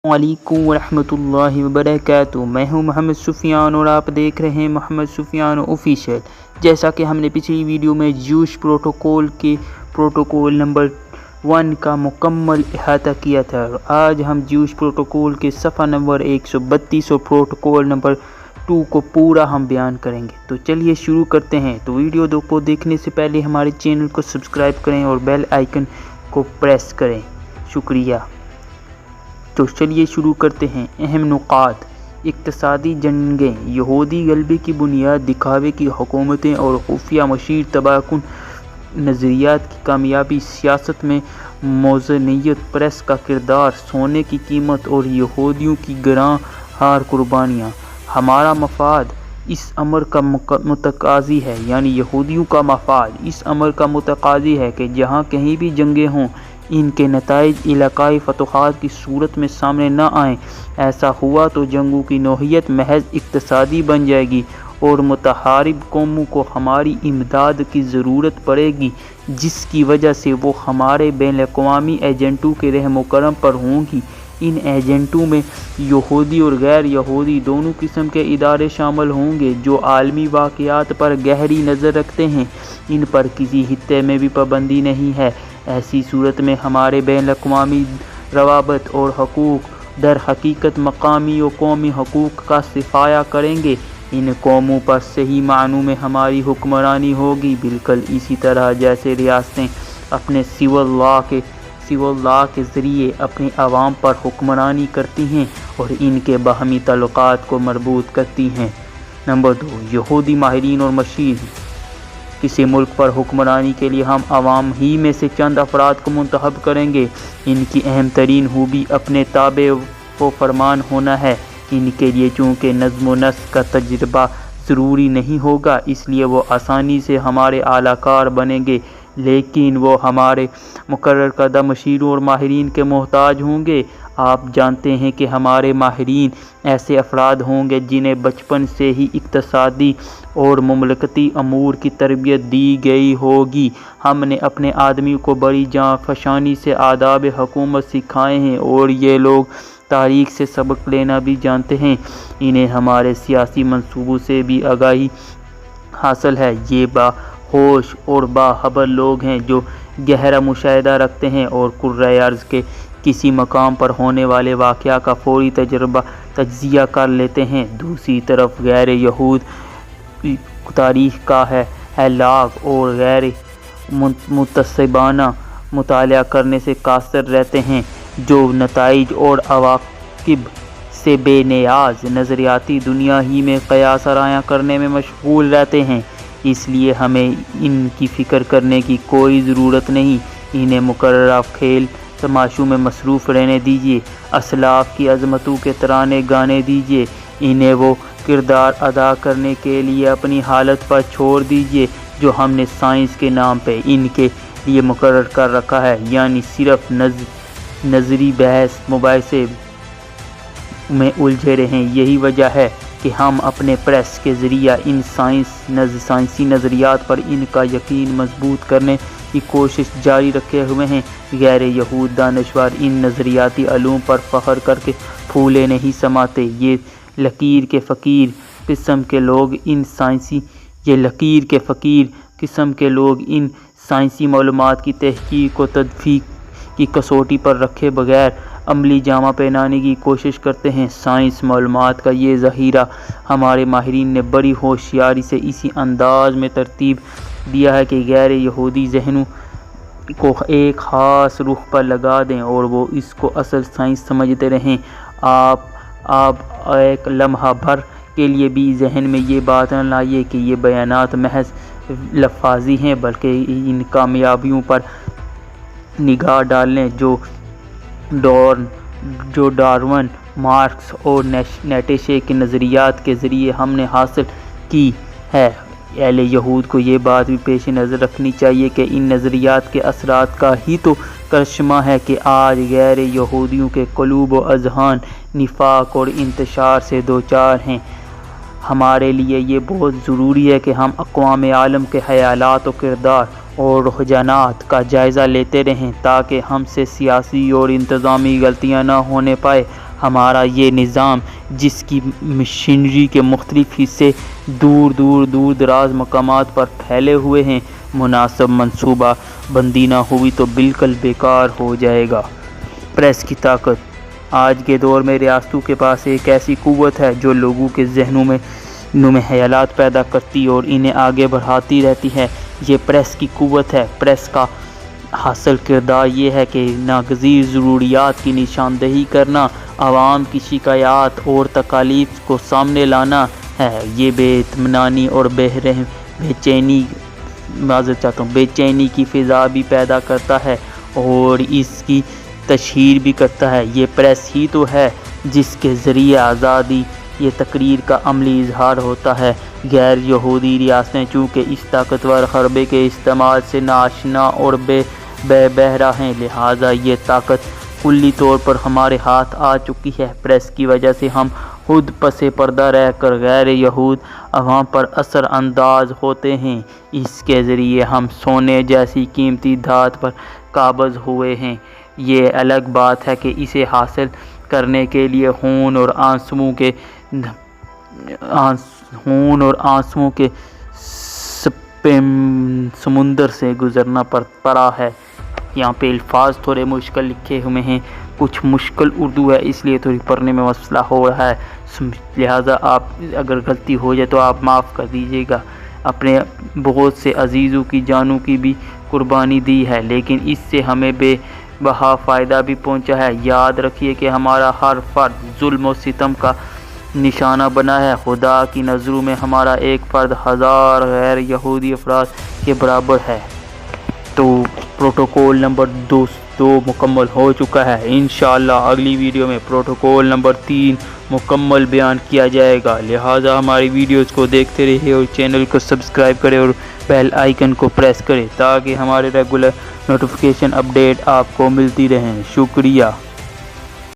وعلیکم ورحمۃ اللہ وبرکاتہ۔ میں ہوں محمد سفیان اور آپ دیکھ رہے ہیں محمد سفیان آفیشیل۔ جیسا کہ ہم نے پچھلی ویڈیو میں جیوش پروٹوکول کے پروٹوکول نمبر 1 کا مکمل احاطہ کیا تھا، آج ہم جیوش پروٹوکول کے صفحہ نمبر 132 اور پروٹوکول نمبر 2 کو پورا ہم بیان کریں گے۔ تو چلیے شروع کرتے ہیں۔ تو ویڈیو کو دیکھنے سے پہلے ہمارے چینل کو سبسکرائب کریں اور بیل آئیکن کو پریس کریں، شکریہ۔ تو چلیے شروع کرتے ہیں۔ اہم نکات: اقتصادی جنگیں، یہودی غلبے کی بنیاد، دکھاوے کی حکومتیں اور خفیہ مشیر تباہ کن نظریات کی کامیابی، سیاست میں موزونیت، پریس کا کردار، سونے کی قیمت اور یہودیوں کی گراں ہار قربانیاں۔ ہمارا مفاد اس امر کا متقاضی ہے، یعنی یہودیوں کا مفاد اس امر کا متقاضی ہے کہ جہاں کہیں بھی جنگیں ہوں، ان کے نتائج علاقائی فتوحات کی صورت میں سامنے نہ آئیں۔ ایسا ہوا تو جنگوں کی نوعیت محض اقتصادی بن جائے گی اور متحارب قوموں کو ہماری امداد کی ضرورت پڑے گی، جس کی وجہ سے وہ ہمارے بین الاقوامی ایجنٹوں کے رحم و کرم پر ہوں گی۔ ان ایجنٹوں میں یہودی اور غیر یہودی دونوں قسم کے ادارے شامل ہوں گے جو عالمی واقعات پر گہری نظر رکھتے ہیں۔ ان پر کسی خطے میں بھی پابندی نہیں ہے۔ ایسی صورت میں ہمارے بین الاقوامی روابط اور حقوق در حقیقت مقامی و قومی حقوق کا صفایا کریں گے۔ ان قوموں پر صحیح معنوں میں ہماری حکمرانی ہوگی، بالکل اسی طرح جیسے ریاستیں اپنے سول لا کے ذریعے اپنے عوام پر حکمرانی کرتی ہیں اور ان کے باہمی تعلقات کو مربوط کرتی ہیں۔ نمبر 2، یہودی ماہرین اور مشیر۔ کسی ملک پر حکمرانی کے لیے ہم عوام ہی میں سے چند افراد کو منتخب کریں گے۔ ان کی اہم ترین خوبی اپنے تابع و فرمان ہونا ہے۔ ان کے لیے چونکہ نظم و نسق کا تجربہ ضروری نہیں ہوگا، اس لیے وہ آسانی سے ہمارے اعلی کار بنیں گے، لیکن وہ ہمارے مقرر کردہ مشیروں اور ماہرین کے محتاج ہوں گے۔ آپ جانتے ہیں کہ ہمارے ماہرین ایسے افراد ہوں گے جنہیں بچپن سے ہی اقتصادی اور مملکتی امور کی تربیت دی گئی ہوگی۔ ہم نے اپنے آدمیوں کو بڑی جاں فشانی سے آداب حکومت سکھائے ہیں اور یہ لوگ تاریخ سے سبق لینا بھی جانتے ہیں۔ انہیں ہمارے سیاسی منصوبوں سے بھی آگاہی حاصل ہے۔ یہ باہوش اور باخبر لوگ ہیں جو گہرا مشاہدہ رکھتے ہیں اور کرۂ ارض کے کسی مقام پر ہونے والے واقعہ کا فوری تجزیہ کر لیتے ہیں۔ دوسری طرف غیر یہود تاریخ کا ہلاک اور غیر متعصبانہ مطالعہ کرنے سے قاصر رہتے ہیں، جو نتائج اور عواقب سے بے نیاز نظریاتی دنیا ہی میں قیاس آرائیاں کرنے میں مشغول رہتے ہیں۔ اس لیے ہمیں ان کی فکر کرنے کی کوئی ضرورت نہیں۔ انہیں مقررہ کھیل تماشوں میں مصروف رہنے دیجیے، اسلاف کی عظمتوں کے ترانے گانے دیجیے۔ انہیں وہ کردار ادا کرنے کے لیے اپنی حالت پر چھوڑ دیجیے جو ہم نے سائنس کے نام پہ ان کے لیے مقرر کر رکھا ہے، یعنی صرف نظری بحث مباحثے میں الجھے رہیں۔ یہی وجہ ہے کہ ہم اپنے پریس کے ذریعہ ان سائنسی نظریات پر ان کا یقین مضبوط کرنے کی کوشش جاری رکھے ہوئے ہیں۔ غیر یہود دانشور ان نظریاتی علوم پر فخر کر کے پھولے نہیں سماتے۔ یہ لکیر کے فقیر قسم کے لوگ ان سائنسی معلومات کی تحقیق و تدقیق کی کسوٹی پر رکھے بغیر عملی جامہ پہنانے کی کوشش کرتے ہیں۔ سائنسی معلومات کا یہ ذخیرہ ہمارے ماہرین نے بڑی ہوشیاری سے اسی انداز میں ترتیب دیا ہے کہ غیر یہودی ذہنوں کو ایک خاص رخ پر لگا دیں اور وہ اس کو اصل سائنس سمجھتے رہیں۔ آپ ایک لمحہ بھر کے لیے بھی ذہن میں یہ بات نہ لائیے کہ یہ بیانات محض لفاظی ہیں، بلکہ ان کامیابیوں پر نگاہ ڈالیں جو ڈارون، مارکس اور نیٹشے کے نظریات کے ذریعے ہم نے حاصل کی ہے۔ اہل یہود کو یہ بات بھی پیش نظر رکھنی چاہیے کہ ان نظریات کے اثرات کا ہی تو کرشمہ ہے کہ آج غیر یہودیوں کے قلوب و اذہان نفاق اور انتشار سے دوچار ہیں۔ ہمارے لیے یہ بہت ضروری ہے کہ ہم اقوام عالم کے خیالات و کردار اور رجحانات کا جائزہ لیتے رہیں تاکہ ہم سے سیاسی اور انتظامی غلطیاں نہ ہونے پائے۔ ہمارا یہ نظام جس کی مشینری کے مختلف حصے دور دراز مقامات پر پھیلے ہوئے ہیں، مناسب منصوبہ بندی نہ ہوئی تو بالکل بیکار ہو جائے گا۔ پریس کی طاقت۔ آج کے دور میں ریاستوں کے پاس ایک ایسی قوت ہے جو لوگوں کے ذہنوں میں خیالات پیدا کرتی اور انہیں آگے بڑھاتی رہتی ہے۔ یہ پریس کی قوت ہے۔ پریس کا حاصل کردار یہ ہے کہ ناگزیر ضروریات کی نشاندہی کرنا، عوام کی شکایات اور تکالیف کو سامنے لانا ہے۔ یہ بے اطمینانی اور بے چینی کی فضا بھی پیدا کرتا ہے اور اس کی تشہیر بھی کرتا ہے۔ یہ پریس ہی تو ہے جس کے ذریعے آزادی یہ تقریر کا عملی اظہار ہوتا ہے۔ غیر یہودی ریاستیں چونکہ اس طاقتور حربے کے استعمال سے ناآشنا اور بے بہرہ ہیں، لہٰذا یہ طاقت کلی طور پر ہمارے ہاتھ آ چکی ہے۔ پریس کی وجہ سے ہم خود پس پردہ رہ کر غیر یہود عوام پر اثر انداز ہوتے ہیں۔ اس کے ذریعے ہم سونے جیسی قیمتی دھات پر قابض ہوئے ہیں۔ یہ الگ بات ہے کہ اسے حاصل کرنے کے لیے خون اور آنسوؤں کے سمندر سے گزرنا پڑا ہے۔ یہاں پہ الفاظ تھوڑے مشکل لکھے ہوئے ہیں، کچھ مشکل اردو ہے، اس لیے تھوڑی پڑھنے میں مسئلہ ہو رہا ہے، لہٰذا آپ اگر غلطی ہو جائے تو آپ معاف کر دیجیے گا۔ اپنے بہت سے عزیزوں کی جانوں کی بھی قربانی دی ہے، لیکن اس سے ہمیں بے بہا فائدہ بھی پہنچا ہے۔ یاد رکھیے کہ ہمارا ہر فرد ظلم و ستم کا نشانہ بنا ہے۔ خدا کی نظروں میں ہمارا ایک فرد 1000 غیر یہودی افراد کے برابر ہے۔ تو پروٹوکول نمبر 2 مکمل ہو چکا ہے۔ انشاءاللہ اگلی ویڈیو میں پروٹوکول نمبر 3 مکمل بیان کیا جائے گا، لہٰذا ہماری ویڈیوز کو دیکھتے رہیے اور چینل کو سبسکرائب کریں اور بیل آئیکن کو پریس کریں تاکہ ہمارے ریگولر نوٹیفیکیشن اپڈیٹ آپ کو ملتی رہیں۔ شکریہ۔